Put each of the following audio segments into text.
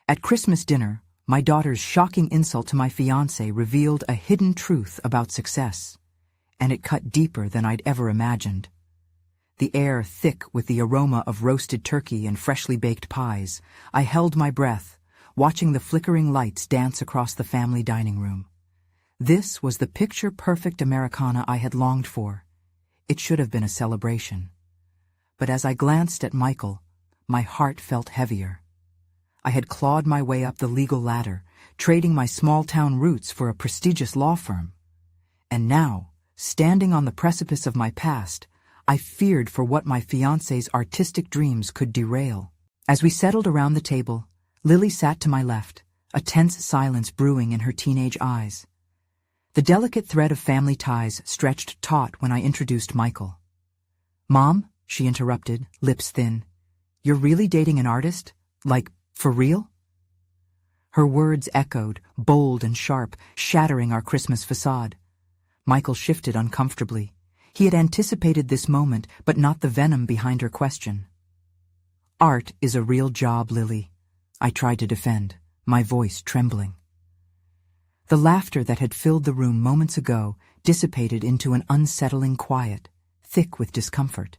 At Christmas dinner, my daughter's shocking insult to my fiancé revealed a hidden truth about success, and it cut deeper than I'd ever imagined. The air thick with the aroma of roasted turkey and freshly baked pies, I held my breath, watching the flickering lights dance across the family dining room. This was the picture-perfect Americana I had longed for. It should have been a celebration. But as I glanced at Michael, my heart felt heavier. I had clawed my way up the legal ladder, trading my small-town roots for a prestigious law firm. And now, standing on the precipice of my past, I feared for what my fiancé's artistic dreams could derail. As we settled around the table, Lily sat to my left, a tense silence brewing in her teenage eyes. The delicate thread of family ties stretched taut when I introduced Michael. "Mom," she interrupted, lips thin, "you're really dating an artist? Like, for real?" Her words echoed, bold and sharp, shattering our Christmas facade. Michael shifted uncomfortably. He had anticipated this moment, but not the venom behind her question. "Art is a real job, Lily," I tried to defend, my voice trembling. The laughter that had filled the room moments ago dissipated into an unsettling quiet, thick with discomfort.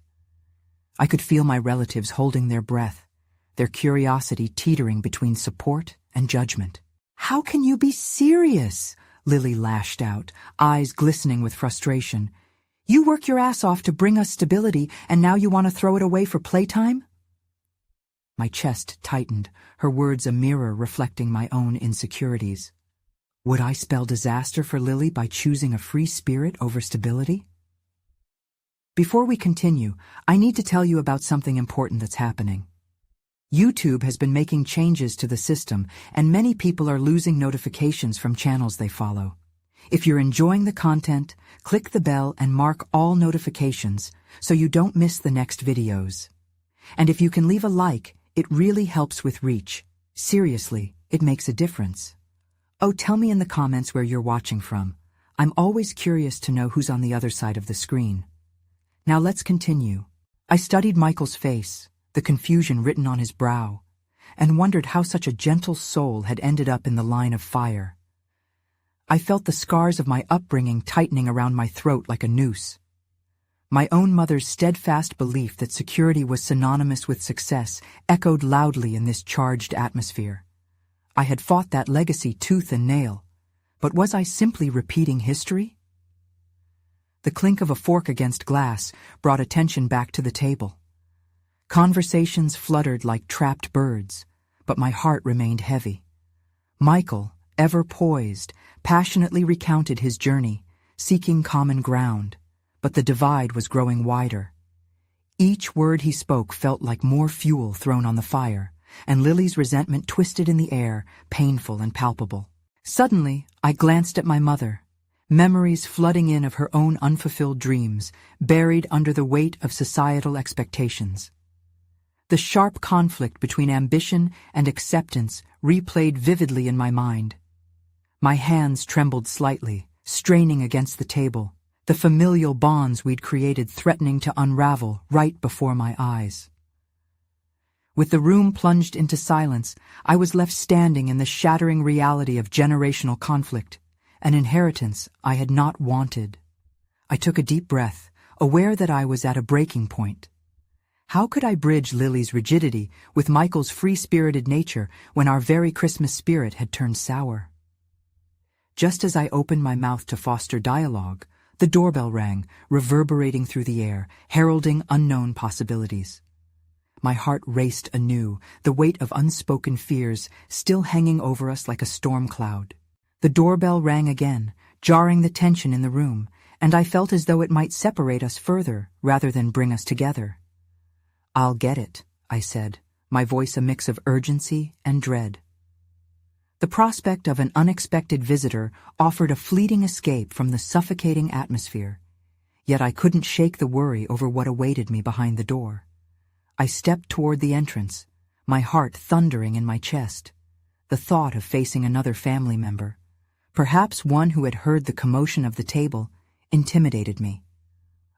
I could feel my relatives holding their breath, their curiosity teetering between support and judgment. "How can you be serious?" Lily lashed out, eyes glistening with frustration. "You work your ass off to bring us stability, and now you want to throw it away for playtime?" My chest tightened, her words a mirror reflecting my own insecurities. Would I spell disaster for Lily by choosing a free spirit over stability? Before we continue, I need to tell you about something important that's happening. YouTube has been making changes to the system, and many people are losing notifications from channels they follow. If you're enjoying the content, click the bell and mark all notifications so you don't miss the next videos. And if you can leave a like, it really helps with reach. Seriously, it makes a difference. Oh, tell me in the comments where you're watching from. I'm always curious to know who's on the other side of the screen. Now let's continue. I studied Michael's face, the confusion written on his brow, and wondered how such a gentle soul had ended up in the line of fire. I felt the scars of my upbringing tightening around my throat like a noose. My own mother's steadfast belief that security was synonymous with success echoed loudly in this charged atmosphere. I had fought that legacy tooth and nail, but was I simply repeating history? The clink of a fork against glass brought attention back to the table. Conversations fluttered like trapped birds, but my heart remained heavy. Michael, ever poised, passionately recounted his journey, seeking common ground, but the divide was growing wider. Each word he spoke felt like more fuel thrown on the fire, and Lily's resentment twisted in the air, painful and palpable. Suddenly, I glanced at my mother, memories flooding in of her own unfulfilled dreams, buried under the weight of societal expectations. The sharp conflict between ambition and acceptance replayed vividly in my mind. My hands trembled slightly, straining against the table, the familial bonds we'd created threatening to unravel right before my eyes. With the room plunged into silence, I was left standing in the shattering reality of generational conflict, an inheritance I had not wanted. I took a deep breath, aware that I was at a breaking point. How could I bridge Lily's rigidity with Michael's free-spirited nature when our very Christmas spirit had turned sour? Just as I opened my mouth to foster dialogue, the doorbell rang, reverberating through the air, heralding unknown possibilities. My heart raced anew, the weight of unspoken fears still hanging over us like a storm cloud. The doorbell rang again, jarring the tension in the room, and I felt as though it might separate us further rather than bring us together. "I'll get it," I said, my voice a mix of urgency and dread. The prospect of an unexpected visitor offered a fleeting escape from the suffocating atmosphere, yet I couldn't shake the worry over what awaited me behind the door. I stepped toward the entrance, my heart thundering in my chest. The thought of facing another family member, perhaps one who had heard the commotion of the table, intimidated me.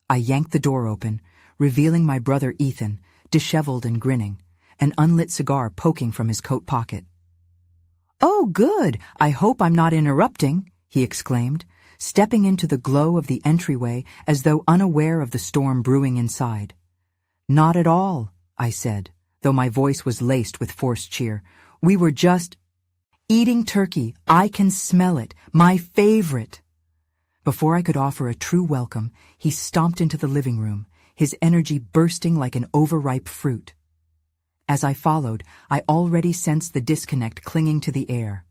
I yanked the door open, revealing my brother Ethan, disheveled and grinning, an unlit cigar poking from his coat pocket. "Oh, good! I hope I'm not interrupting," he exclaimed, stepping into the glow of the entryway as though unaware of the storm brewing inside. "Not at all," I said, though my voice was laced with forced cheer. "We were just eating turkey. I can smell it. My favorite." Before I could offer a true welcome, he stomped into the living room, his energy bursting like an overripe fruit. As I followed, I already sensed the disconnect clinging to the air.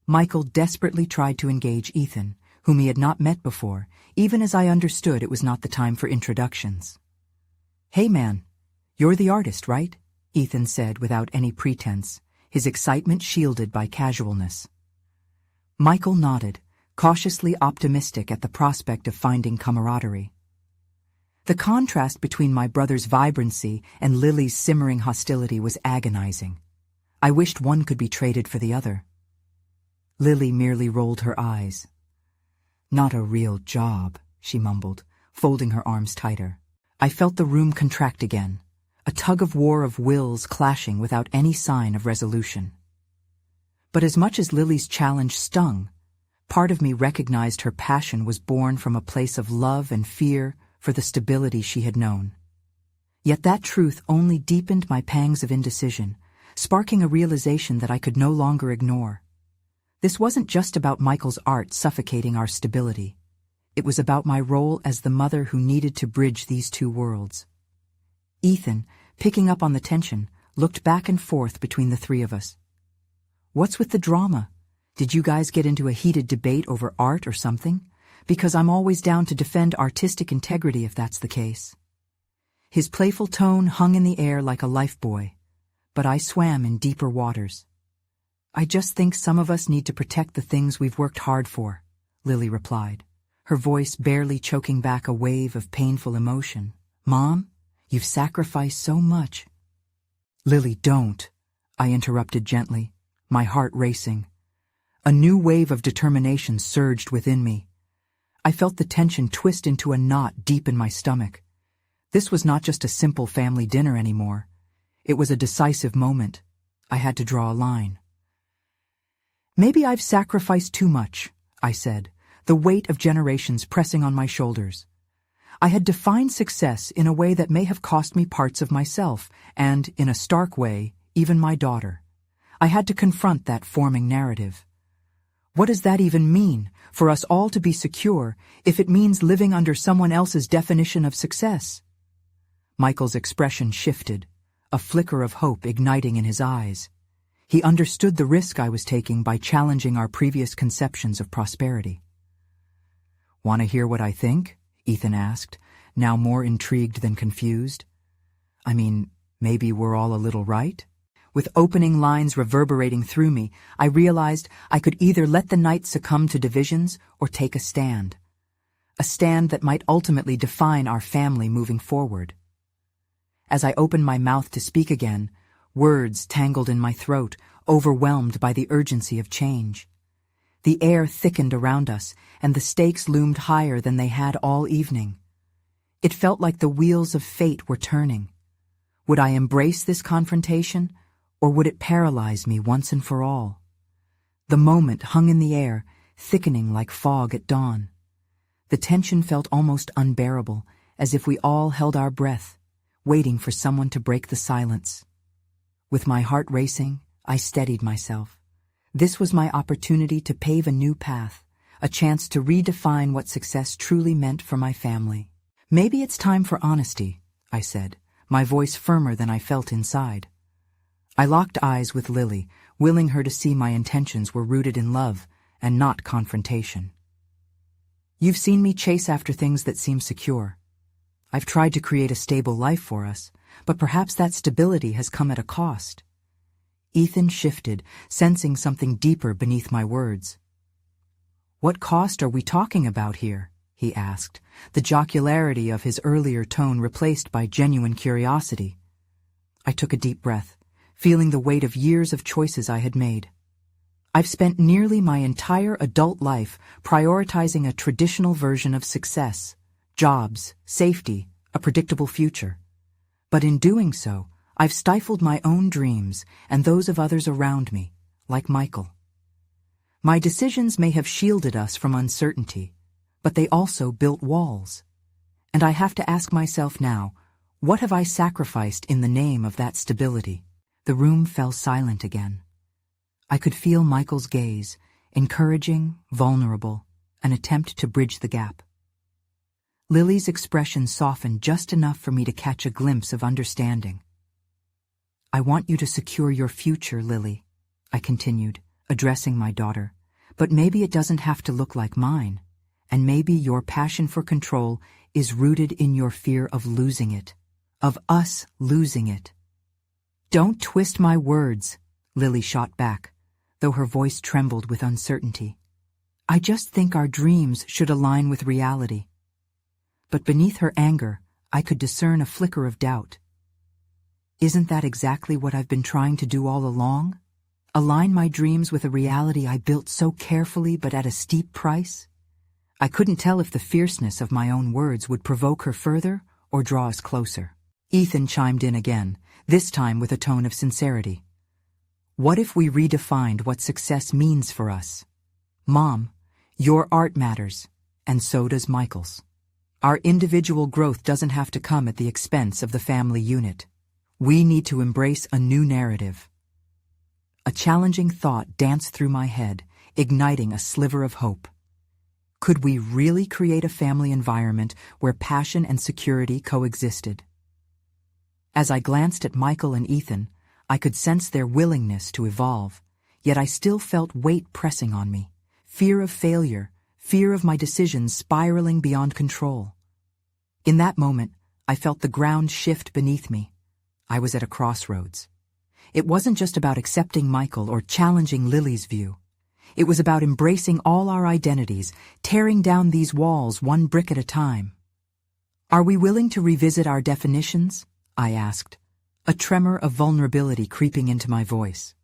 Michael desperately tried to engage Ethan, whom he had not met before, even as I understood it was not the time for introductions. "Hey man, you're the artist, right?" Ethan said without any pretense, his excitement shielded by casualness. Michael nodded, cautiously optimistic at the prospect of finding camaraderie. The contrast between my brother's vibrancy and Lily's simmering hostility was agonizing. I wished one could be traded for the other. Lily merely rolled her eyes. "Not a real job," she mumbled, folding her arms tighter. I felt the room contract again, a tug-of-war of wills clashing without any sign of resolution. But as much as Lily's challenge stung, part of me recognized her passion was born from a place of love and fear for the stability she had known. Yet that truth only deepened my pangs of indecision, sparking a realization that I could no longer ignore. This wasn't just about Michael's art suffocating our stability. It was about my role as the mother who needed to bridge these two worlds. Ethan, picking up on the tension, looked back and forth between the three of us. "What's with the drama? Did you guys get into a heated debate over art or something? Because I'm always down to defend artistic integrity if that's the case." His playful tone hung in the air like a lifebuoy, but I swam in deeper waters. "I just think some of us need to protect the things we've worked hard for," Lily replied, her voice barely choking back a wave of painful emotion. "Mom, you've sacrificed so much." "Lily, don't," I interrupted gently, my heart racing. A new wave of determination surged within me. I felt the tension twist into a knot deep in my stomach. This was not just a simple family dinner anymore. It was a decisive moment. I had to draw a line. "Maybe I've sacrificed too much," I said, the weight of generations pressing on my shoulders. I had defined success in a way that may have cost me parts of myself, and, in a stark way, even my daughter. I had to confront that forming narrative. What does that even mean, for us all to be secure, if it means living under someone else's definition of success? Michael's expression shifted, a flicker of hope igniting in his eyes. He understood the risk I was taking by challenging our previous conceptions of prosperity. "Want to hear what I think?" Ethan asked, now more intrigued than confused. "I mean, maybe we're all a little right?" With opening lines reverberating through me, I realized I could either let the night succumb to divisions or take a stand. A stand that might ultimately define our family moving forward. As I opened my mouth to speak again, words tangled in my throat, overwhelmed by the urgency of change. The air thickened around us, and the stakes loomed higher than they had all evening. It felt like the wheels of fate were turning. Would I embrace this confrontation, or would it paralyze me once and for all? The moment hung in the air, thickening like fog at dawn. The tension felt almost unbearable, as if we all held our breath, waiting for someone to break the silence. With my heart racing, I steadied myself. This was my opportunity to pave a new path, a chance to redefine what success truly meant for my family. "Maybe it's time for honesty," I said, my voice firmer than I felt inside. I locked eyes with Lily, willing her to see my intentions were rooted in love and not confrontation. "You've seen me chase after things that seem secure. I've tried to create a stable life for us, but perhaps that stability has come at a cost." Ethan shifted, sensing something deeper beneath my words. "What cost are we talking about here?" he asked, the jocularity of his earlier tone replaced by genuine curiosity. I took a deep breath, feeling the weight of years of choices I had made. I've spent nearly my entire adult life prioritizing a traditional version of success, jobs, safety, a predictable future. But in doing so, I've stifled my own dreams and those of others around me, like Michael. My decisions may have shielded us from uncertainty, but they also built walls. And I have to ask myself now, what have I sacrificed in the name of that stability? The room fell silent again. I could feel Michael's gaze, encouraging, vulnerable, an attempt to bridge the gap. Lily's expression softened just enough for me to catch a glimpse of understanding. I want you to secure your future, Lily, I continued, addressing my daughter. But maybe it doesn't have to look like mine, and maybe your passion for control is rooted in your fear of losing it, of us losing it. Don't twist my words, Lily shot back, though her voice trembled with uncertainty. I just think our dreams should align with reality. But beneath her anger, I could discern a flicker of doubt. Isn't that exactly what I've been trying to do all along? Align my dreams with a reality I built so carefully but at a steep price? I couldn't tell if the fierceness of my own words would provoke her further or draw us closer. Ethan chimed in again, this time with a tone of sincerity. What if we redefined what success means for us? Mom, your art matters, and so does Michael's. Our individual growth doesn't have to come at the expense of the family unit. We need to embrace a new narrative. A challenging thought danced through my head, igniting a sliver of hope. Could we really create a family environment where passion and security coexisted? As I glanced at Michael and Ethan, I could sense their willingness to evolve, yet I still felt weight pressing on me, fear of failure, fear of my decisions spiraling beyond control. In that moment, I felt the ground shift beneath me. I was at a crossroads. It wasn't just about accepting Michael or challenging Lily's view. It was about embracing all our identities, tearing down these walls one brick at a time. Are we willing to revisit our definitions? I asked, a tremor of vulnerability creeping into my voice.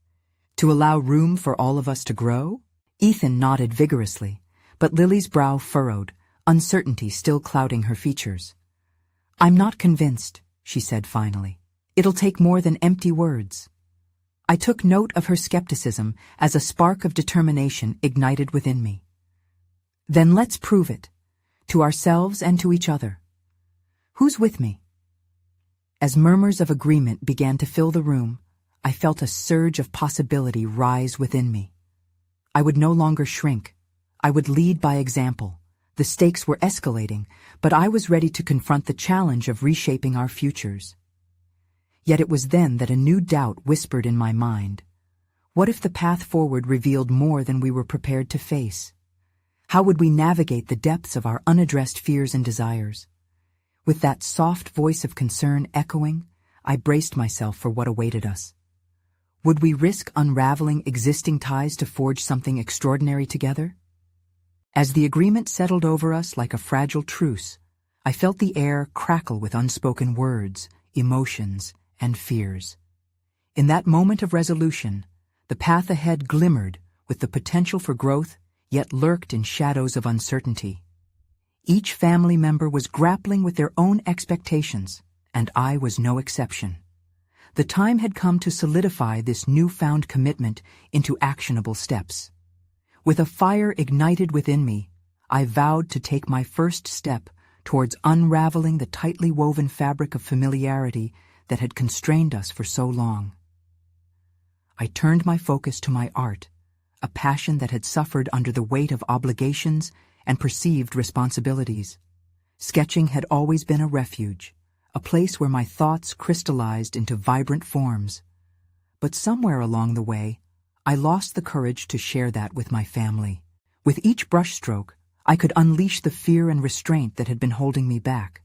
To allow room for all of us to grow? Ethan nodded vigorously, but Lily's brow furrowed, uncertainty still clouding her features. I'm not convinced, she said finally. It'll take more than empty words. I took note of her skepticism as a spark of determination ignited within me. Then let's prove it, to ourselves and to each other. Who's with me? As murmurs of agreement began to fill the room, I felt a surge of possibility rise within me. I would no longer shrink. I would lead by example. The stakes were escalating, but I was ready to confront the challenge of reshaping our futures. Yet it was then that a new doubt whispered in my mind. What if the path forward revealed more than we were prepared to face? How would we navigate the depths of our unaddressed fears and desires? With that soft voice of concern echoing, I braced myself for what awaited us. Would we risk unraveling existing ties to forge something extraordinary together? As the agreement settled over us like a fragile truce, I felt the air crackle with unspoken words, emotions, and fears. In that moment of resolution, the path ahead glimmered with the potential for growth, yet lurked in shadows of uncertainty. Each family member was grappling with their own expectations, and I was no exception. The time had come to solidify this newfound commitment into actionable steps. With a fire ignited within me, I vowed to take my first step towards unraveling the tightly woven fabric of familiarity that had constrained us for so long. I turned my focus to my art, a passion that had suffered under the weight of obligations and perceived responsibilities. Sketching had always been a refuge, a place where my thoughts crystallized into vibrant forms. But somewhere along the way, I lost the courage to share that with my family. With each brushstroke, I could unleash the fear and restraint that had been holding me back.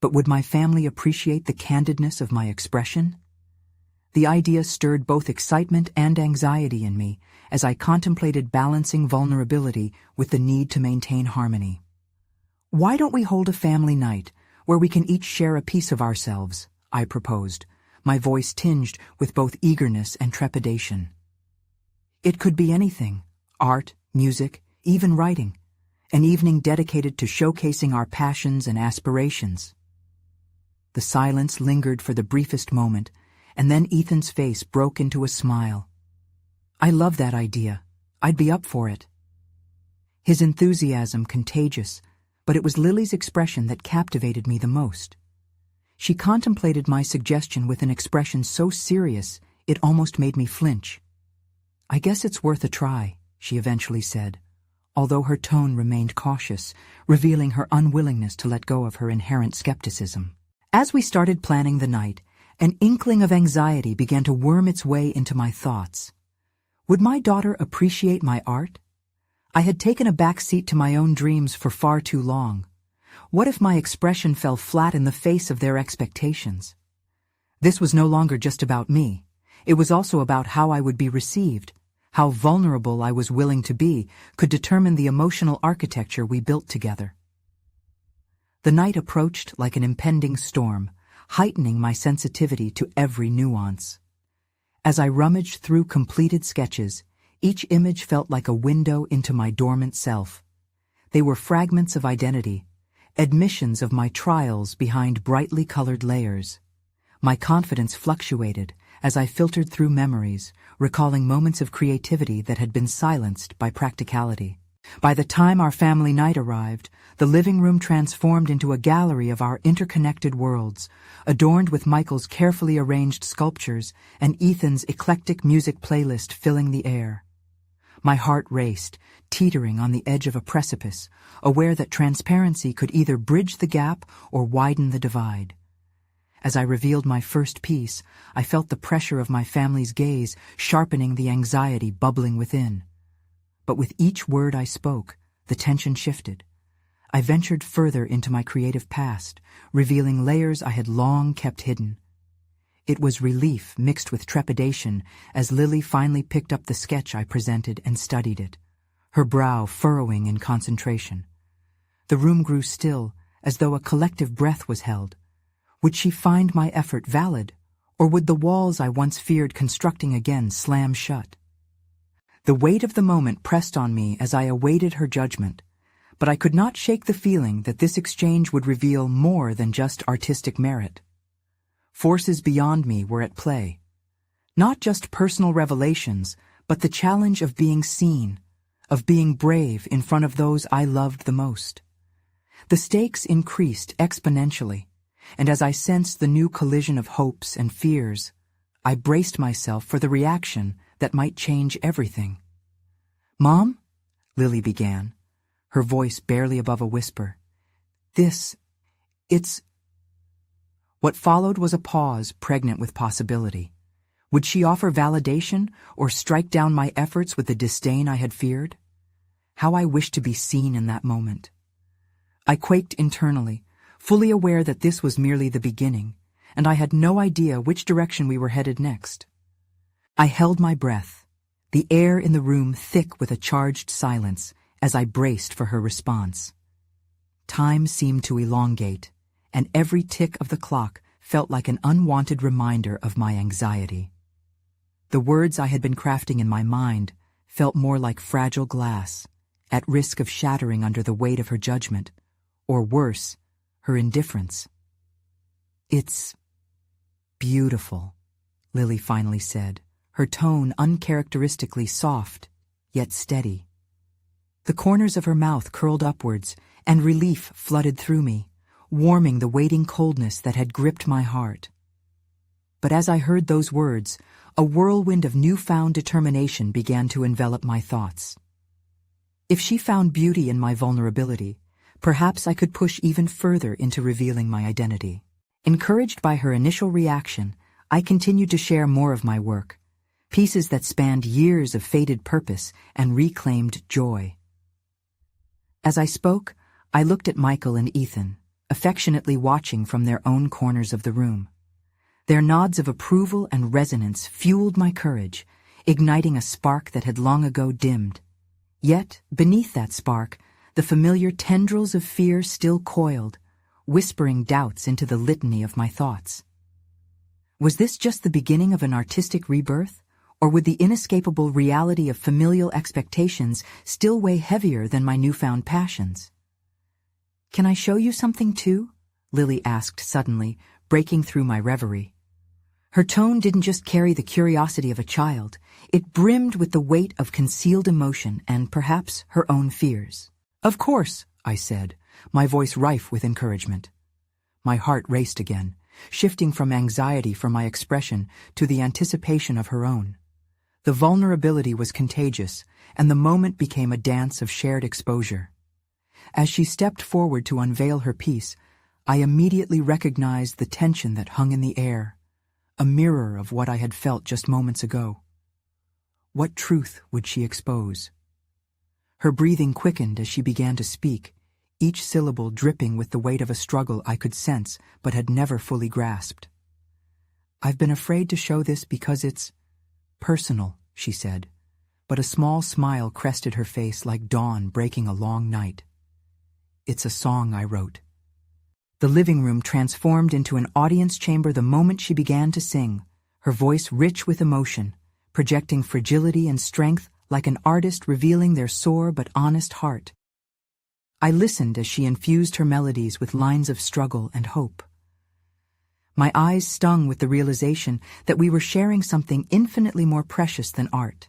But would my family appreciate the candidness of my expression? The idea stirred both excitement and anxiety in me as I contemplated balancing vulnerability with the need to maintain harmony. Why don't we hold a family night where we can each share a piece of ourselves? I proposed, my voice tinged with both eagerness and trepidation. It could be anything, art, music, even writing, an evening dedicated to showcasing our passions and aspirations. The silence lingered for the briefest moment, and then Ethan's face broke into a smile. I love that idea, I'd be up for it. His enthusiasm contagious, but it was Lily's expression that captivated me the most. She contemplated my suggestion with an expression so serious it almost made me flinch. "I guess it's worth a try," she eventually said, although her tone remained cautious, revealing her unwillingness to let go of her inherent skepticism. As we started planning the night, an inkling of anxiety began to worm its way into my thoughts. Would my daughter appreciate my art? I had taken a back seat to my own dreams for far too long. What if my expression fell flat in the face of their expectations? This was no longer just about me. It was also about how I would be received. How vulnerable I was willing to be could determine the emotional architecture we built together. The night approached like an impending storm, heightening my sensitivity to every nuance. As I rummaged through completed sketches, each image felt like a window into my dormant self. They were fragments of identity, admissions of my trials behind brightly colored layers. My confidence fluctuated as I filtered through memories, recalling moments of creativity that had been silenced by practicality. By the time our family night arrived, the living room transformed into a gallery of our interconnected worlds, adorned with Michael's carefully arranged sculptures and Ethan's eclectic music playlist filling the air. My heart raced, teetering on the edge of a precipice, aware that transparency could either bridge the gap or widen the divide. As I revealed my first piece, I felt the pressure of my family's gaze sharpening the anxiety bubbling within. But with each word I spoke, the tension shifted. I ventured further into my creative past, revealing layers I had long kept hidden. It was relief mixed with trepidation as Lily finally picked up the sketch I presented and studied it, her brow furrowing in concentration. The room grew still, as though a collective breath was held. Would she find my effort valid, or would the walls I once feared constructing again slam shut? The weight of the moment pressed on me as I awaited her judgment, but I could not shake the feeling that this exchange would reveal more than just artistic merit. Forces beyond me were at play. Not just personal revelations, but the challenge of being seen, of being brave in front of those I loved the most. The stakes increased exponentially, and as I sensed the new collision of hopes and fears, I braced myself for the reaction that might change everything. "Mom?" Lily began, her voice barely above a whisper. It's... What followed was a pause pregnant with possibility. Would she offer validation or strike down my efforts with the disdain I had feared? How I wished to be seen in that moment. I quaked internally, fully aware that this was merely the beginning, and I had no idea which direction we were headed next. I held my breath, the air in the room thick with a charged silence, as I braced for her response. Time seemed to elongate, and every tick of the clock felt like an unwanted reminder of my anxiety. The words I had been crafting in my mind felt more like fragile glass, at risk of shattering under the weight of her judgment, or worse, her indifference. "It's beautiful," Lily finally said, her tone uncharacteristically soft, yet steady. The corners of her mouth curled upwards, and relief flooded through me, warming the waiting coldness that had gripped my heart. But as I heard those words, a whirlwind of newfound determination began to envelop my thoughts. If she found beauty in my vulnerability, perhaps I could push even further into revealing my identity. Encouraged by her initial reaction, I continued to share more of my work, pieces that spanned years of faded purpose and reclaimed joy. As I spoke, I looked at Michael and Ethan, affectionately watching from their own corners of the room. Their nods of approval and resonance fueled my courage, igniting a spark that had long ago dimmed. Yet, beneath that spark, the familiar tendrils of fear still coiled, whispering doubts into the litany of my thoughts. Was this just the beginning of an artistic rebirth, or would the inescapable reality of familial expectations still weigh heavier than my newfound passions? "Can I show you something too?" Lily asked suddenly, breaking through my reverie. Her tone didn't just carry the curiosity of a child, it brimmed with the weight of concealed emotion and perhaps her own fears. "Of course," I said, my voice rife with encouragement. My heart raced again, shifting from anxiety for my expression to the anticipation of her own. The vulnerability was contagious, and the moment became a dance of shared exposure. As she stepped forward to unveil her piece, I immediately recognized the tension that hung in the air, a mirror of what I had felt just moments ago. What truth would she expose? Her breathing quickened as she began to speak, each syllable dripping with the weight of a struggle I could sense but had never fully grasped. "I've been afraid to show this because it's personal," she said, but a small smile crested her face like dawn breaking a long night. "It's a song I wrote." The living room transformed into an audience chamber the moment she began to sing, her voice rich with emotion, projecting fragility and strength like an artist revealing their sore but honest heart. I listened as she infused her melodies with lines of struggle and hope. My eyes stung with the realization that we were sharing something infinitely more precious than art.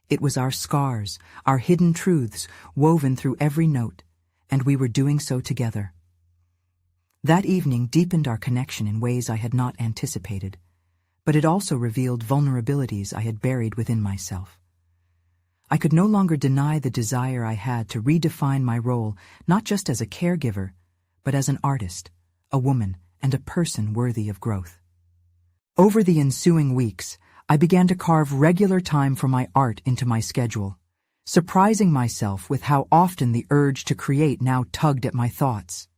It was our scars, our hidden truths, woven through every note, and we were doing so together. That evening deepened our connection in ways I had not anticipated, but it also revealed vulnerabilities I had buried within myself. I could no longer deny the desire I had to redefine my role not just as a caregiver, but as an artist, a woman, and a person worthy of growth. Over the ensuing weeks, I began to carve regular time for my art into my schedule, surprising myself with how often the urge to create now tugged at my thoughts.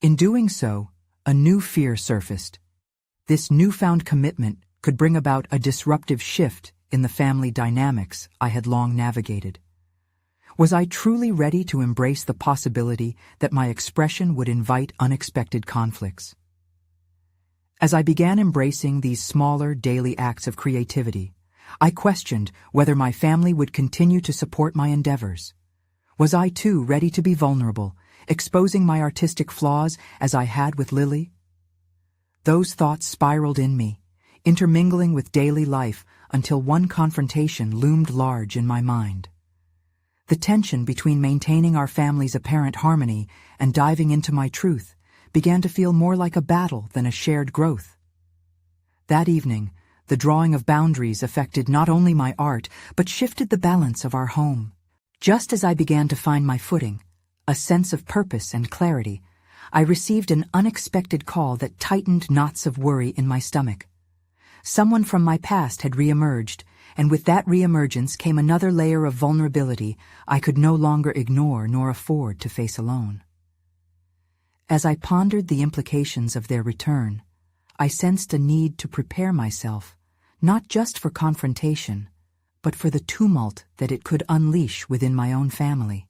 In doing so, a new fear surfaced. This newfound commitment could bring about a disruptive shift in the family dynamics I had long navigated. Was I truly ready to embrace the possibility that my expression would invite unexpected conflicts? As I began embracing these smaller daily acts of creativity, I questioned whether my family would continue to support my endeavors. Was I too ready to be vulnerable, exposing my artistic flaws as I had with Lily? Those thoughts spiraled in me, intermingling with daily life until one confrontation loomed large in my mind. The tension between maintaining our family's apparent harmony and diving into my truth began to feel more like a battle than a shared growth. That evening, the drawing of boundaries affected not only my art, but shifted the balance of our home. Just as I began to find my footing, a sense of purpose and clarity, I received an unexpected call that tightened knots of worry in my stomach. Someone from my past had reemerged, and with that reemergence came another layer of vulnerability I could no longer ignore nor afford to face alone. As I pondered the implications of their return, I sensed a need to prepare myself, not just for confrontation, but for the tumult that it could unleash within my own family.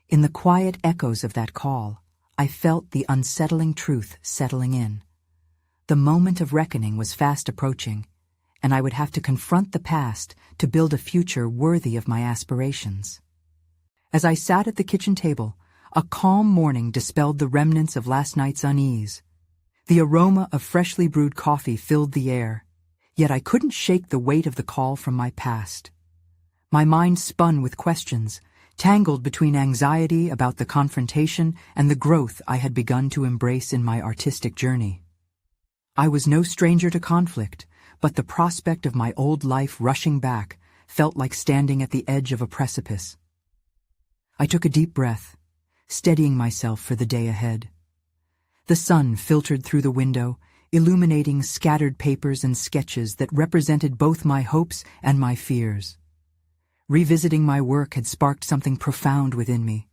In the quiet echoes of that call, I felt the unsettling truth settling in. The moment of reckoning was fast approaching, and I would have to confront the past to build a future worthy of my aspirations. As I sat at the kitchen table, a calm morning dispelled the remnants of last night's unease. The aroma of freshly brewed coffee filled the air, yet I couldn't shake the weight of the call from my past. My mind spun with questions, tangled between anxiety about the confrontation and the growth I had begun to embrace in my artistic journey. I was no stranger to conflict, but the prospect of my old life rushing back felt like standing at the edge of a precipice. I took a deep breath, steadying myself for the day ahead. The sun filtered through the window, illuminating scattered papers and sketches that represented both my hopes and my fears. Revisiting my work had sparked something profound within me,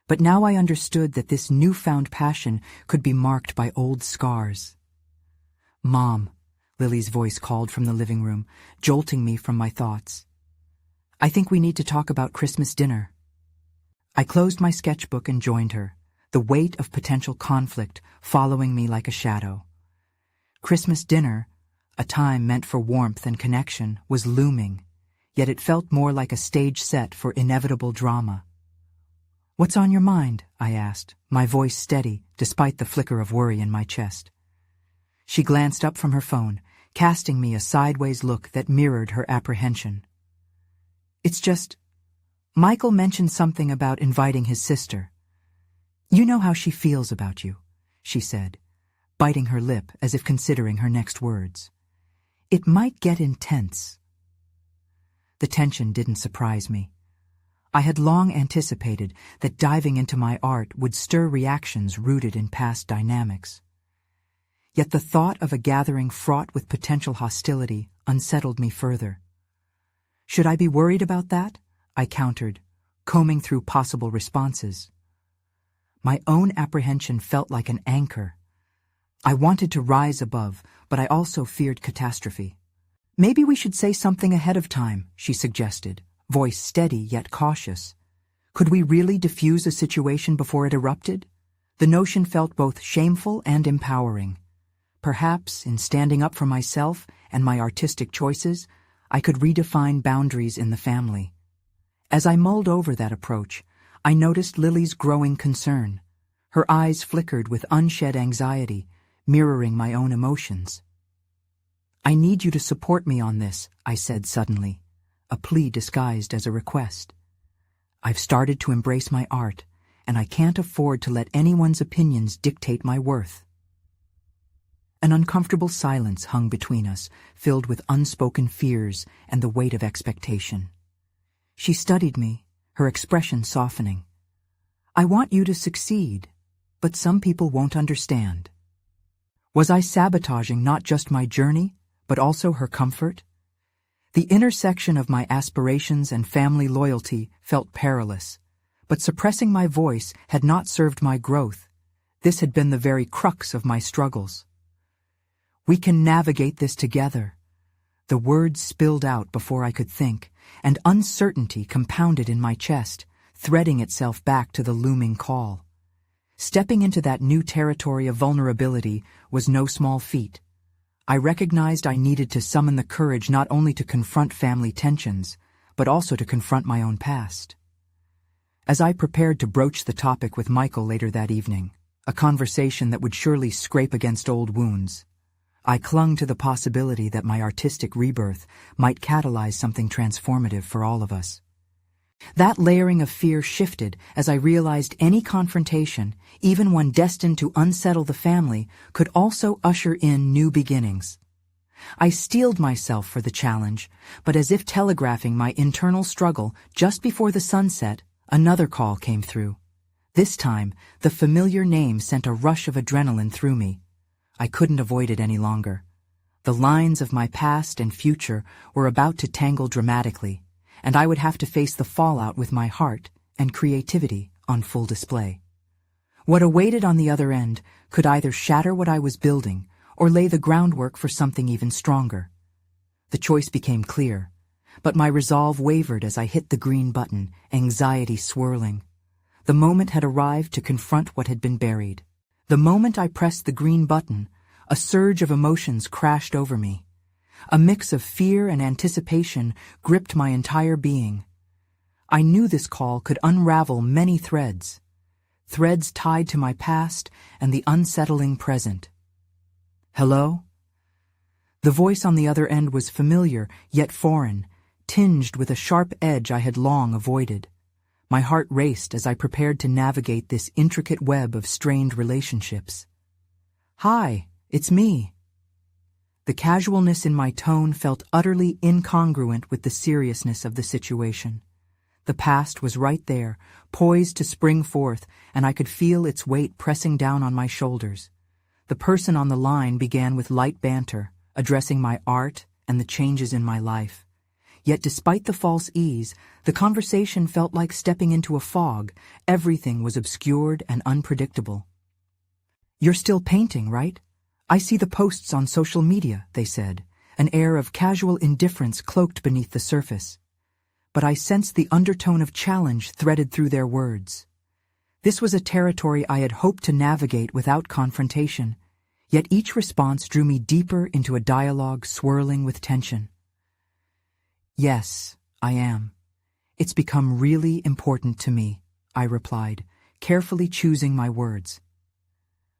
but now I understood that this newfound passion could be marked by old scars. "Mom," Lily's voice called from the living room, jolting me from my thoughts. "I think we need to talk about Christmas dinner." I closed my sketchbook and joined her, the weight of potential conflict following me like a shadow. Christmas dinner, a time meant for warmth and connection, was looming, yet it felt more like a stage set for inevitable drama. "What's on your mind?" I asked, my voice steady despite the flicker of worry in my chest. She glanced up from her phone, casting me a sideways look that mirrored her apprehension. "It's just, Michael mentioned something about inviting his sister. You know how she feels about you," she said, biting her lip as if considering her next words. "It might get intense." The tension didn't surprise me. I had long anticipated that diving into my art would stir reactions rooted in past dynamics. Yet the thought of a gathering fraught with potential hostility unsettled me further. "Should I be worried about that?" I countered, combing through possible responses. My own apprehension felt like an anchor. I wanted to rise above, but I also feared catastrophe. "Maybe we should say something ahead of time," she suggested, voice steady yet cautious. Could we really diffuse a situation before it erupted? The notion felt both shameful and empowering. Perhaps, in standing up for myself and my artistic choices, I could redefine boundaries in the family. As I mulled over that approach, I noticed Lily's growing concern. Her eyes flickered with unshed anxiety, mirroring my own emotions. "I need you to support me on this," I said suddenly, a plea disguised as a request. "I've started to embrace my art, and I can't afford to let anyone's opinions dictate my worth." An uncomfortable silence hung between us, filled with unspoken fears and the weight of expectation. She studied me, her expression softening. "I want you to succeed, but some people won't understand." Was I sabotaging not just my journey, but also her comfort? The intersection of my aspirations and family loyalty felt perilous, but suppressing my voice had not served my growth. This had been the very crux of my struggles. "We can navigate this together." The words spilled out before I could think, and uncertainty compounded in my chest, threading itself back to the looming call. Stepping into that new territory of vulnerability was no small feat. I recognized I needed to summon the courage not only to confront family tensions, but also to confront my own past. As I prepared to broach the topic with Michael later that evening, a conversation that would surely scrape against old wounds, I clung to the possibility that my artistic rebirth might catalyze something transformative for all of us. That layering of fear shifted as I realized any confrontation, even one destined to unsettle the family, could also usher in new beginnings. I steeled myself for the challenge, but as if telegraphing my internal struggle, just before the sunset, another call came through. This time, the familiar name sent a rush of adrenaline through me. I couldn't avoid it any longer. The lines of my past and future were about to tangle dramatically, and I would have to face the fallout with my heart and creativity on full display. What awaited on the other end could either shatter what I was building or lay the groundwork for something even stronger. The choice became clear, but my resolve wavered as I hit the green button, anxiety swirling. The moment had arrived to confront what had been buried. The moment I pressed the green button, a surge of emotions crashed over me. A mix of fear and anticipation gripped my entire being. I knew this call could unravel many threads tied to my past and the unsettling present. "Hello?" The voice on the other end was familiar, yet foreign, tinged with a sharp edge I had long avoided. My heart raced as I prepared to navigate this intricate web of strained relationships. "Hi, it's me." The casualness in my tone felt utterly incongruent with the seriousness of the situation. The past was right there, poised to spring forth, and I could feel its weight pressing down on my shoulders. The person on the line began with light banter, addressing my art and the changes in my life. Yet despite the false ease, the conversation felt like stepping into a fog. Everything was obscured and unpredictable. "You're still painting, right? I see the posts on social media," they said, an air of casual indifference cloaked beneath the surface. But I sensed the undertone of challenge threaded through their words. This was a territory I had hoped to navigate without confrontation, yet each response drew me deeper into a dialogue swirling with tension. "Yes, I am. It's become really important to me," I replied, carefully choosing my words.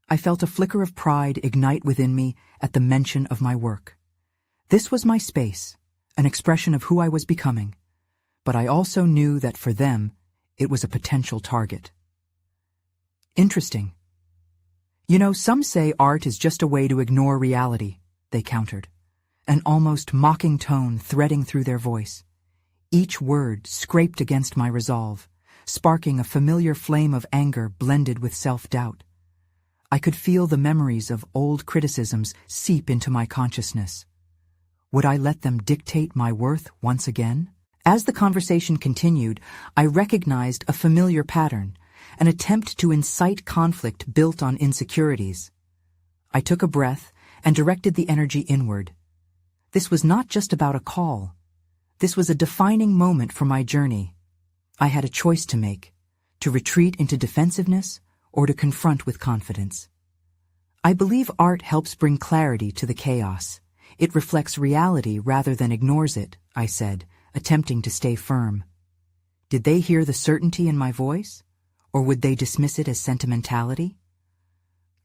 I felt a flicker of pride ignite within me at the mention of my work. This was my space, an expression of who I was becoming, but I also knew that for them, it was a potential target. Interesting. You know, some say art is just a way to ignore reality, they countered, an almost mocking tone threading through their voice. Each word scraped against my resolve, sparking a familiar flame of anger blended with self-doubt. I could feel the memories of old criticisms seep into my consciousness. Would I let them dictate my worth once again? As the conversation continued, I recognized a familiar pattern, an attempt to incite conflict built on insecurities. I took a breath and directed the energy inward. This was not just about a call. This was a defining moment for my journey. I had a choice to make, to retreat into defensiveness or to confront with confidence. I believe art helps bring clarity to the chaos. It reflects reality rather than ignores it, I said, attempting to stay firm. Did they hear the certainty in my voice? Or would they dismiss it as sentimentality?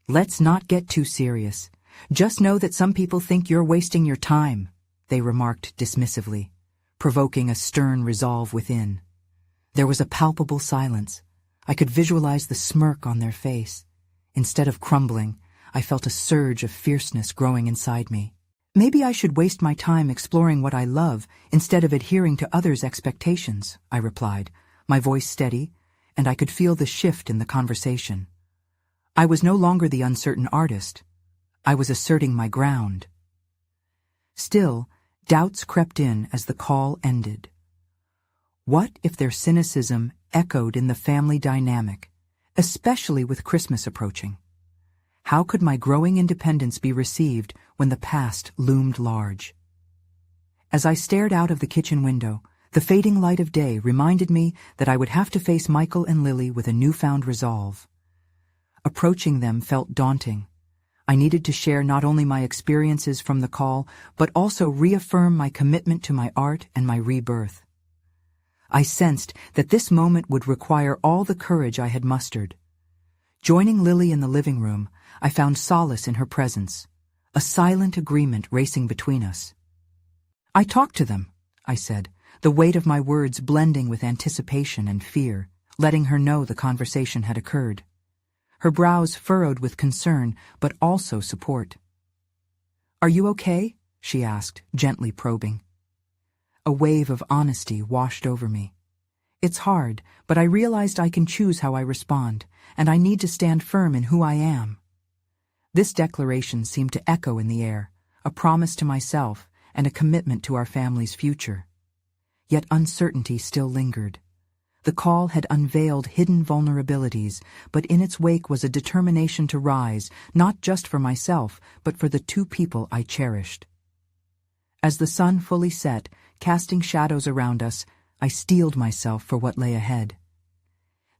Let's not get too serious. Just know that some people think you're wasting your time, they remarked dismissively, provoking a stern resolve within. There was a palpable silence. I could visualize the smirk on their face. Instead of crumbling, I felt a surge of fierceness growing inside me. Maybe I should waste my time exploring what I love instead of adhering to others' expectations, I replied, my voice steady, and I could feel the shift in the conversation. I was no longer the uncertain artist. I was asserting my ground. Still, doubts crept in as the call ended. What if their cynicism echoed in the family dynamic, especially with Christmas approaching? How could my growing independence be received when the past loomed large? As I stared out of the kitchen window, the fading light of day reminded me that I would have to face Michael and Lily with a newfound resolve. Approaching them felt daunting. I needed to share not only my experiences from the call, but also reaffirm my commitment to my art and my rebirth. I sensed that this moment would require all the courage I had mustered. Joining Lily in the living room, I found solace in her presence, a silent agreement racing between us. I talked to them, I said, the weight of my words blending with anticipation and fear, letting her know the conversation had occurred. Her brows furrowed with concern, but also support. "Are you okay?" she asked, gently probing. A wave of honesty washed over me. It's hard, but I realized I can choose how I respond, and I need to stand firm in who I am. This declaration seemed to echo in the air, a promise to myself and a commitment to our family's future. Yet uncertainty still lingered. The call had unveiled hidden vulnerabilities, but in its wake was a determination to rise, not just for myself, but for the two people I cherished. As the sun fully set, casting shadows around us, I steeled myself for what lay ahead.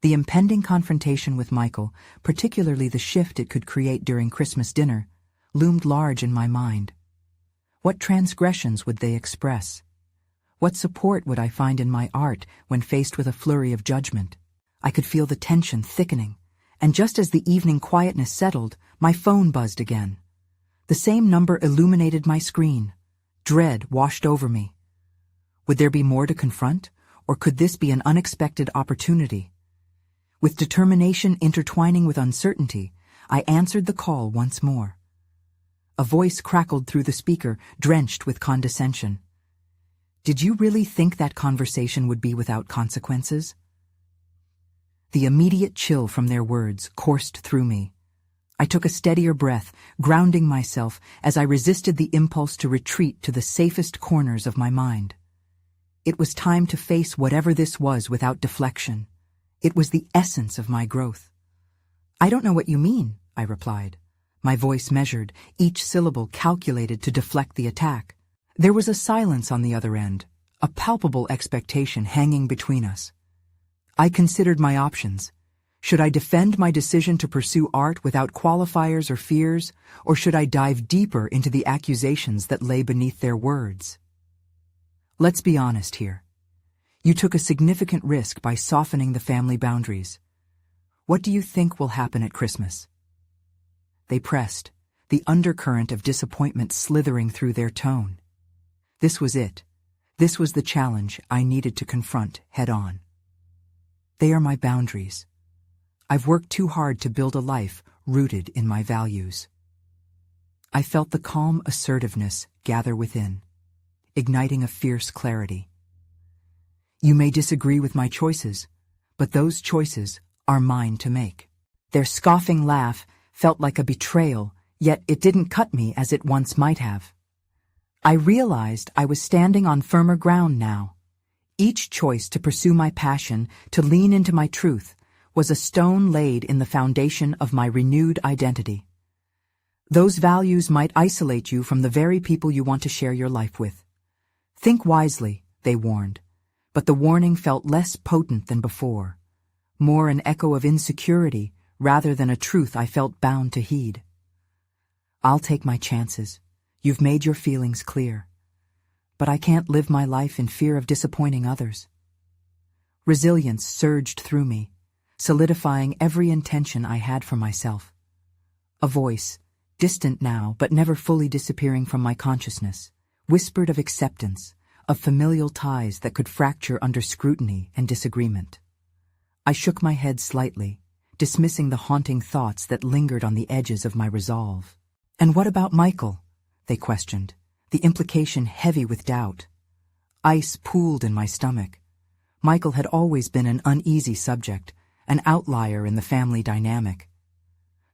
The impending confrontation with Michael, particularly the shift it could create during Christmas dinner, loomed large in my mind. What transgressions would they express? What support would I find in my art when faced with a flurry of judgment? I could feel the tension thickening, and just as the evening quietness settled, my phone buzzed again. The same number illuminated my screen. Dread washed over me. Would there be more to confront, or could this be an unexpected opportunity? With determination intertwining with uncertainty, I answered the call once more. A voice crackled through the speaker, drenched with condescension. "Did you really think that conversation would be without consequences?" The immediate chill from their words coursed through me. I took a steadier breath, grounding myself as I resisted the impulse to retreat to the safest corners of my mind. It was time to face whatever this was without deflection. It was the essence of my growth. "I don't know what you mean," I replied, my voice measured, each syllable calculated to deflect the attack. There was a silence on the other end, a palpable expectation hanging between us. I considered my options. Should I defend my decision to pursue art without qualifiers or fears, or should I dive deeper into the accusations that lay beneath their words? Let's be honest here. You took a significant risk by softening the family boundaries. What do you think will happen at Christmas? They pressed, the undercurrent of disappointment slithering through their tone. This was it. This was the challenge I needed to confront head-on. They are my boundaries. I've worked too hard to build a life rooted in my values. I felt the calm assertiveness gather within, igniting a fierce clarity. You may disagree with my choices, but those choices are mine to make. Their scoffing laugh felt like a betrayal, yet it didn't cut me as it once might have. I realized I was standing on firmer ground now. Each choice to pursue my passion, to lean into my truth, was a stone laid in the foundation of my renewed identity. Those values might isolate you from the very people you want to share your life with. Think wisely, they warned, but the warning felt less potent than before, more an echo of insecurity rather than a truth I felt bound to heed. I'll take my chances. You've made your feelings clear. But I can't live my life in fear of disappointing others. Resilience surged through me, solidifying every intention I had for myself. A voice, distant now but never fully disappearing from my consciousness, whispered of acceptance, of familial ties that could fracture under scrutiny and disagreement. I shook my head slightly, dismissing the haunting thoughts that lingered on the edges of my resolve. And what about Michael? They questioned, the implication heavy with doubt. Ice pooled in my stomach. Michael had always been an uneasy subject, an outlier in the family dynamic.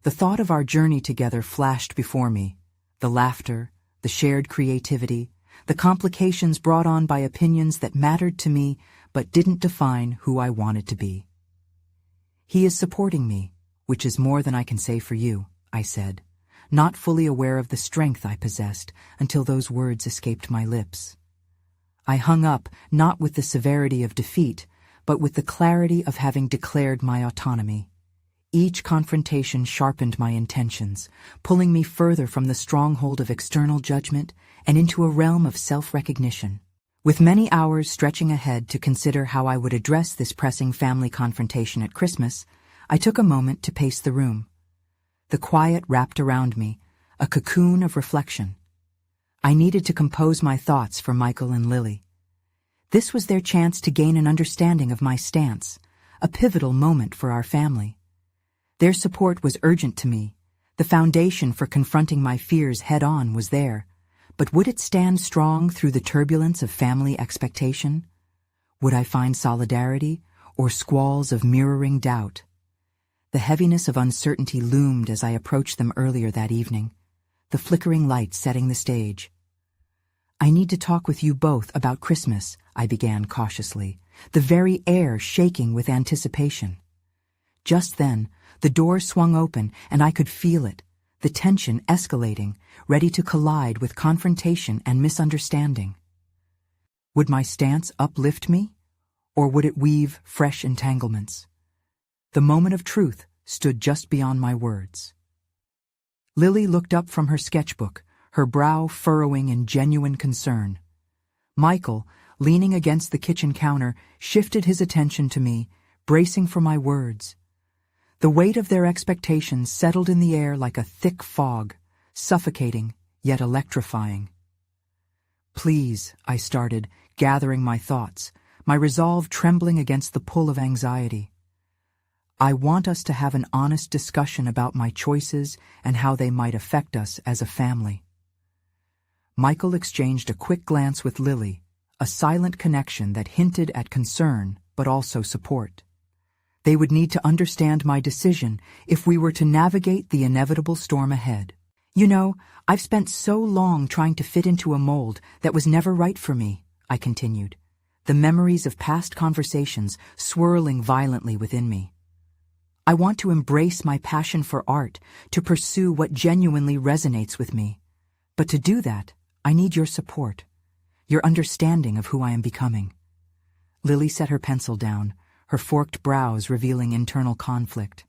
The thought of our journey together flashed before me, the laughter, the shared creativity, the complications brought on by opinions that mattered to me but didn't define who I wanted to be. He is supporting me, which is more than I can say for you, I said, not fully aware of the strength I possessed until those words escaped my lips. I hung up not with the severity of defeat, but with the clarity of having declared my autonomy. Each confrontation sharpened my intentions, pulling me further from the stronghold of external judgment and into a realm of self-recognition. With many hours stretching ahead to consider how I would address this pressing family confrontation at Christmas, I took a moment to pace the room. The quiet wrapped around me, a cocoon of reflection. I needed to compose my thoughts for Michael and Lily. This was their chance to gain an understanding of my stance, a pivotal moment for our family. Their support was urgent to me. The foundation for confronting my fears head-on was there, but would it stand strong through the turbulence of family expectation? Would I find solidarity or squalls of mirroring doubt? The heaviness of uncertainty loomed as I approached them earlier that evening, the flickering light setting the stage. I need to talk with you both about Christmas, I began cautiously, the very air shaking with anticipation. Just then, the door swung open and I could feel it, the tension escalating, ready to collide with confrontation and misunderstanding. Would my stance uplift me, or would it weave fresh entanglements? The moment of truth stood just beyond my words. Lily looked up from her sketchbook, her brow furrowing in genuine concern. Michael, leaning against the kitchen counter, shifted his attention to me, bracing for my words. The weight of their expectations settled in the air like a thick fog, suffocating yet electrifying. Please, I started, gathering my thoughts, my resolve trembling against the pull of anxiety. I want us to have an honest discussion about my choices and how they might affect us as a family. Michael exchanged a quick glance with Lily, a silent connection that hinted at concern but also support. They would need to understand my decision if we were to navigate the inevitable storm ahead. You know, I've spent so long trying to fit into a mold that was never right for me, I continued, the memories of past conversations swirling violently within me. I want to embrace my passion for art, to pursue what genuinely resonates with me. But to do that, I need your support, your understanding of who I am becoming. Lily set her pencil down, her forked brows revealing internal conflict.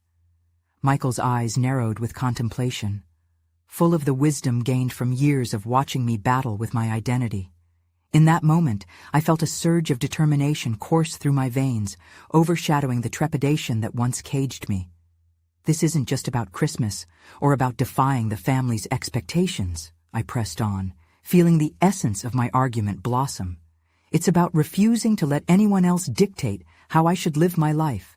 Michael's eyes narrowed with contemplation, full of the wisdom gained from years of watching me battle with my identity. In that moment, I felt a surge of determination course through my veins, overshadowing the trepidation that once caged me. This isn't just about Christmas, or about defying the family's expectations, I pressed on, feeling the essence of my argument blossom. It's about refusing to let anyone else dictate how I should live my life.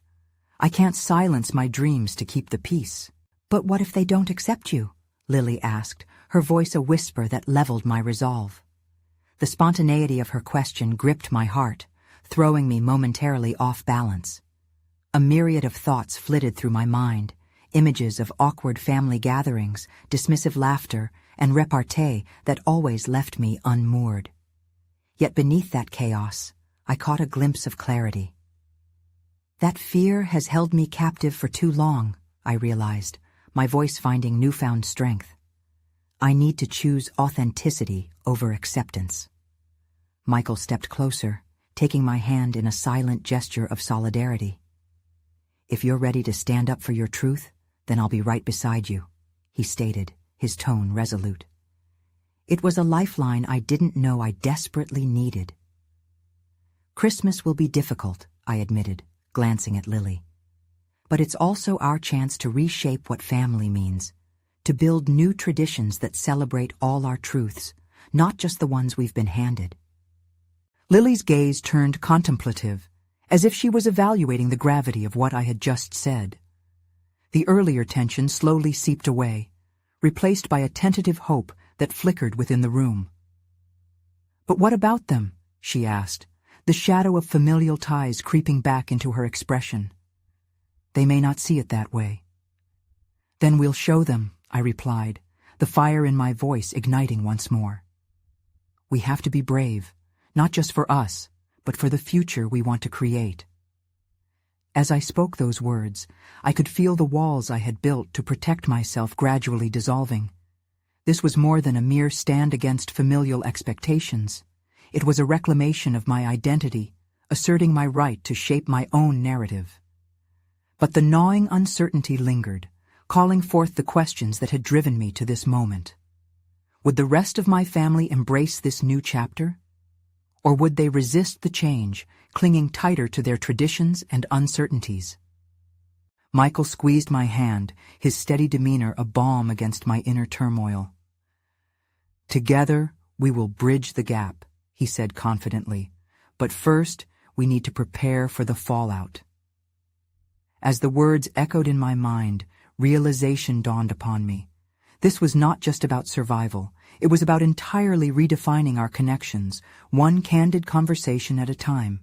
I can't silence my dreams to keep the peace. But what if they don't accept you? Lily asked, her voice a whisper that leveled my resolve. The spontaneity of her question gripped my heart, throwing me momentarily off balance. A myriad of thoughts flitted through my mind, images of awkward family gatherings, dismissive laughter, and repartee that always left me unmoored. Yet beneath that chaos, I caught a glimpse of clarity. That fear has held me captive for too long, I realized, my voice finding newfound strength. I need to choose authenticity over acceptance. Michael stepped closer, taking my hand in a silent gesture of solidarity. If you're ready to stand up for your truth, then I'll be right beside you, he stated, his tone resolute. It was a lifeline I didn't know I desperately needed. Christmas will be difficult, I admitted, glancing at Lily. But it's also our chance to reshape what family means, to build new traditions that celebrate all our truths, not just the ones we've been handed. Lily's gaze turned contemplative, as if she was evaluating the gravity of what I had just said. The earlier tension slowly seeped away, replaced by a tentative hope that flickered within the room. "But what about them?" she asked, the shadow of familial ties creeping back into her expression. "They may not see it that way." "Then we'll show them," I replied, the fire in my voice igniting once more. "We have to be brave, not just for us, but for the future we want to create." As I spoke those words, I could feel the walls I had built to protect myself gradually dissolving. This was more than a mere stand against familial expectations. It was a reclamation of my identity, asserting my right to shape my own narrative. But the gnawing uncertainty lingered, calling forth the questions that had driven me to this moment. Would the rest of my family embrace this new chapter? Or would they resist the change, clinging tighter to their traditions and uncertainties? Michael squeezed my hand, his steady demeanor a balm against my inner turmoil. "Together, we will bridge the gap," he said confidently. "But first, we need to prepare for the fallout." As the words echoed in my mind, realization dawned upon me. This was not just about survival. It was about entirely redefining our connections, one candid conversation at a time.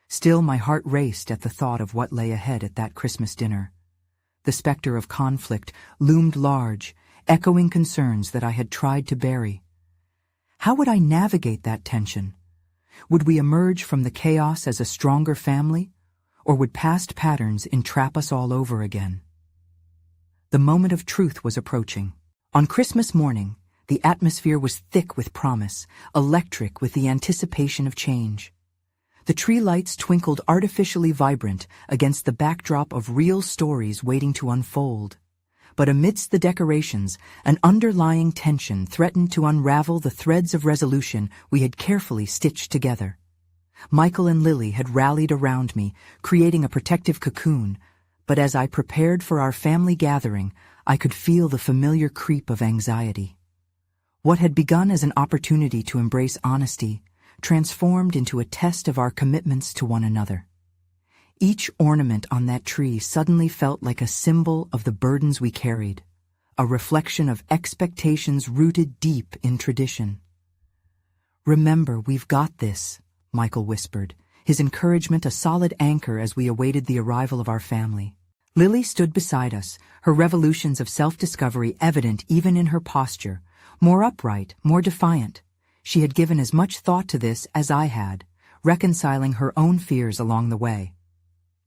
Still, my heart raced at the thought of what lay ahead at that Christmas dinner. The specter of conflict loomed large, echoing concerns that I had tried to bury. How would I navigate that tension? Would we emerge from the chaos as a stronger family, or would past patterns entrap us all over again? The moment of truth was approaching. On Christmas morning, the atmosphere was thick with promise, electric with the anticipation of change. The tree lights twinkled artificially vibrant against the backdrop of real stories waiting to unfold. But amidst the decorations, an underlying tension threatened to unravel the threads of resolution we had carefully stitched together. Michael and Lily had rallied around me, creating a protective cocoon, but as I prepared for our family gathering, I could feel the familiar creep of anxiety. What had begun as an opportunity to embrace honesty transformed into a test of our commitments to one another. Each ornament on that tree suddenly felt like a symbol of the burdens we carried, a reflection of expectations rooted deep in tradition. "Remember, we've got this," Michael whispered, his encouragement a solid anchor as we awaited the arrival of our family. Lily stood beside us, her revolutions of self-discovery evident even in her posture, more upright, more defiant. She had given as much thought to this as I had, reconciling her own fears along the way.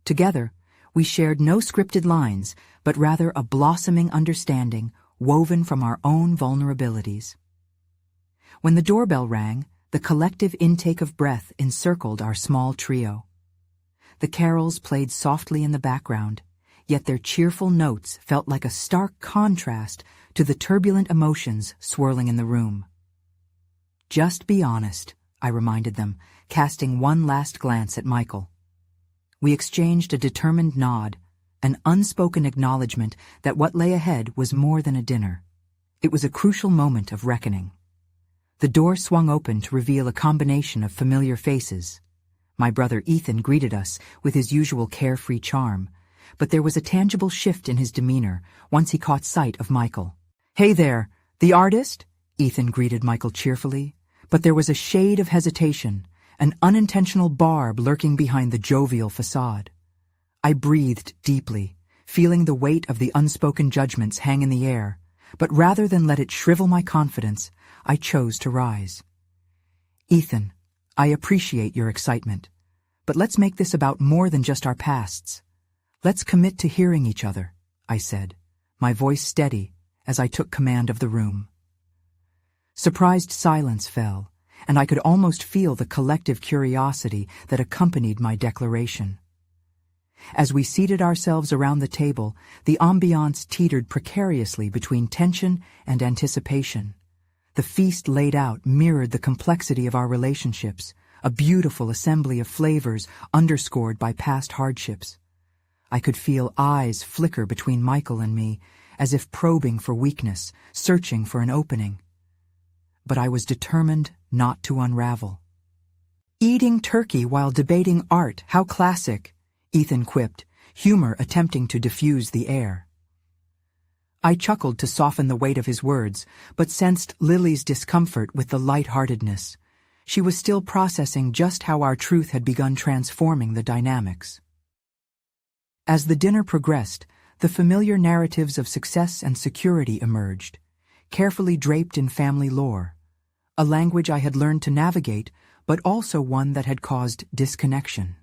Together, we shared no scripted lines, but rather a blossoming understanding woven from our own vulnerabilities. When the doorbell rang, the collective intake of breath encircled our small trio. The carols played softly in the background, yet their cheerful notes felt like a stark contrast to the turbulent emotions swirling in the room. "Just be honest," I reminded them, casting one last glance at Michael. We exchanged a determined nod, an unspoken acknowledgement that what lay ahead was more than a dinner. It was a crucial moment of reckoning. The door swung open to reveal a combination of familiar faces. My brother Ethan greeted us with his usual carefree charm, but there was a tangible shift in his demeanor once he caught sight of Michael. "Hey there, the artist?" Ethan greeted Michael cheerfully, but there was a shade of hesitation, an unintentional barb lurking behind the jovial facade. I breathed deeply, feeling the weight of the unspoken judgments hang in the air, but rather than let it shrivel my confidence, I chose to rise. "Ethan, I appreciate your excitement, but let's make this about more than just our pasts. Let's commit to hearing each other," I said, my voice steady as I took command of the room. Surprised silence fell, and I could almost feel the collective curiosity that accompanied my declaration. As we seated ourselves around the table, the ambiance teetered precariously between tension and anticipation. The feast laid out mirrored the complexity of our relationships, a beautiful assembly of flavors underscored by past hardships. I could feel eyes flicker between Michael and me, as if probing for weakness, searching for an opening. But I was determined not to unravel. "Eating turkey while debating art, how classic," Ethan quipped, humor attempting to diffuse the air. I chuckled to soften the weight of his words, but sensed Lily's discomfort with the light-heartedness. She was still processing just how our truth had begun transforming the dynamics. As the dinner progressed, the familiar narratives of success and security emerged, carefully draped in family lore, a language I had learned to navigate, but also one that had caused disconnection.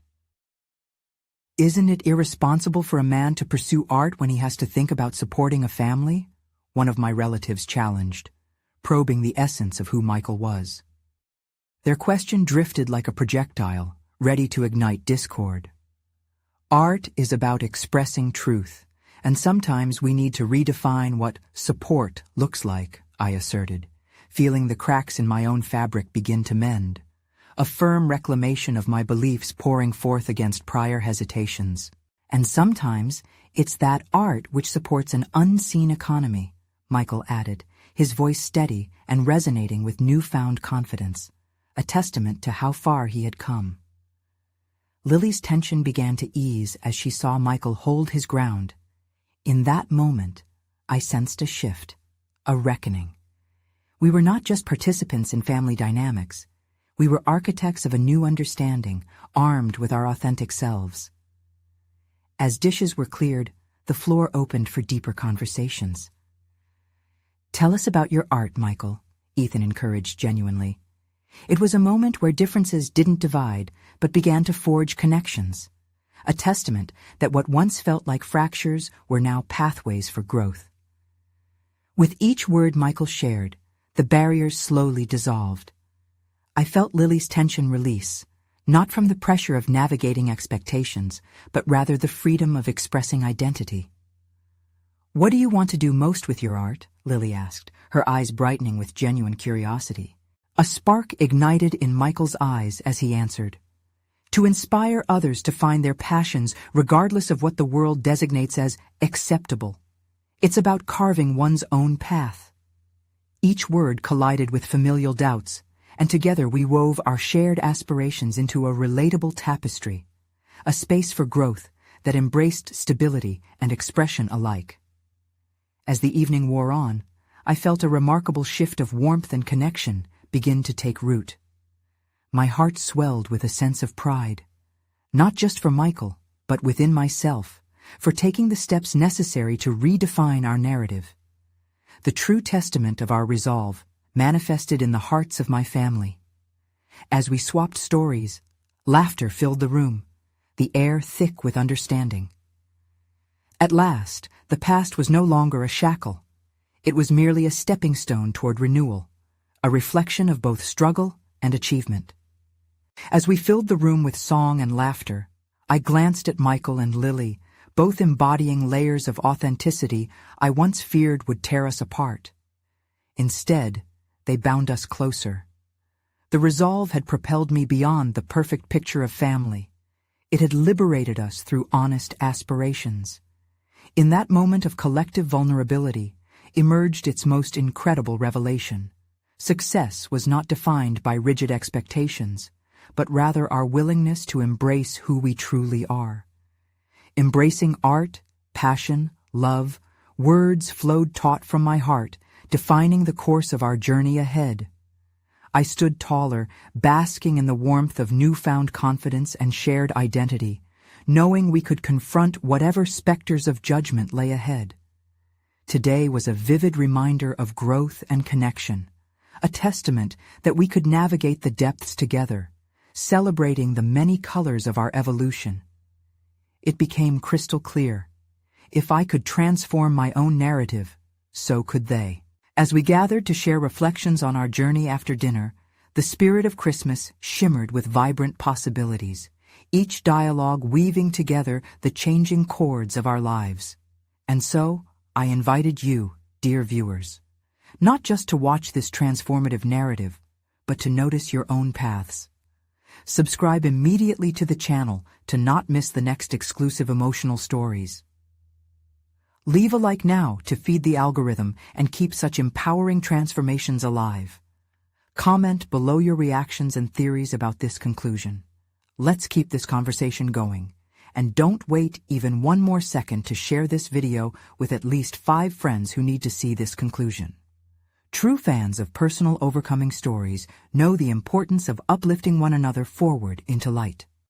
"Isn't it irresponsible for a man to pursue art when he has to think about supporting a family?" one of my relatives challenged, probing the essence of who Michael was. Their question drifted like a projectile, ready to ignite discord. Art is about expressing truth, and sometimes we need to redefine what support looks like, I asserted, feeling the cracks in my own fabric begin to mend, a firm reclamation of my beliefs pouring forth against prior hesitations. "And sometimes it's that art which supports an unseen economy," Michael added, his voice steady and resonating with newfound confidence, a testament to how far he had come. Lily's tension began to ease as she saw Michael hold his ground. In that moment, I sensed a shift, a reckoning. We were not just participants in family dynamics. We were architects of a new understanding, armed with our authentic selves. As dishes were cleared, the floor opened for deeper conversations. "Tell us about your art, Michael," Ethan encouraged genuinely. It was a moment where differences didn't divide, but began to forge connections, a testament that what once felt like fractures were now pathways for growth. With each word Michael shared, the barriers slowly dissolved. I felt Lily's tension release, not from the pressure of navigating expectations, but rather the freedom of expressing identity. "What do you want to do most with your art?" Lily asked, her eyes brightening with genuine curiosity. A spark ignited in Michael's eyes as he answered, "To inspire others to find their passions regardless of what the world designates as acceptable. It's about carving one's own path." Each word collided with familial doubts, and together we wove our shared aspirations into a relatable tapestry, a space for growth that embraced stability and expression alike. As the evening wore on, I felt a remarkable shift of warmth and connection begin to take root. My heart swelled with a sense of pride, not just for Michael, but within myself, for taking the steps necessary to redefine our narrative. The true testament of our resolve manifested in the hearts of my family. As we swapped stories, laughter filled the room, the air thick with understanding. At last, the past was no longer a shackle. It was merely a stepping stone toward renewal, a reflection of both struggle and achievement. As we filled the room with song and laughter, I glanced at Michael and Lily, both embodying layers of authenticity I once feared would tear us apart. Instead, they bound us closer. The resolve had propelled me beyond the perfect picture of family. It had liberated us through honest aspirations. In that moment of collective vulnerability emerged its most incredible revelation, Success was not defined by rigid expectations, but rather our willingness to embrace who we truly are. Embracing art, passion, love, words flowed taut from my heart, defining the course of our journey ahead. I stood taller, basking in the warmth of newfound confidence and shared identity, knowing we could confront whatever specters of judgment lay ahead. Today was a vivid reminder of growth and connection, a testament that we could navigate the depths together, celebrating the many colors of our evolution. It became crystal clear. If I could transform my own narrative, so could they. As we gathered to share reflections on our journey after dinner, the spirit of Christmas shimmered with vibrant possibilities, each dialogue weaving together the changing chords of our lives. And so, I invited you, dear viewers, not just to watch this transformative narrative, but to notice your own paths. Subscribe immediately to the channel to not miss the next exclusive emotional stories. Leave a like now to feed the algorithm and keep such empowering transformations alive. Comment below your reactions and theories about this conclusion. Let's keep this conversation going. And don't wait even one more second to share this video with at least 5 friends who need to see this conclusion. True fans of personal overcoming stories know the importance of uplifting one another forward into light.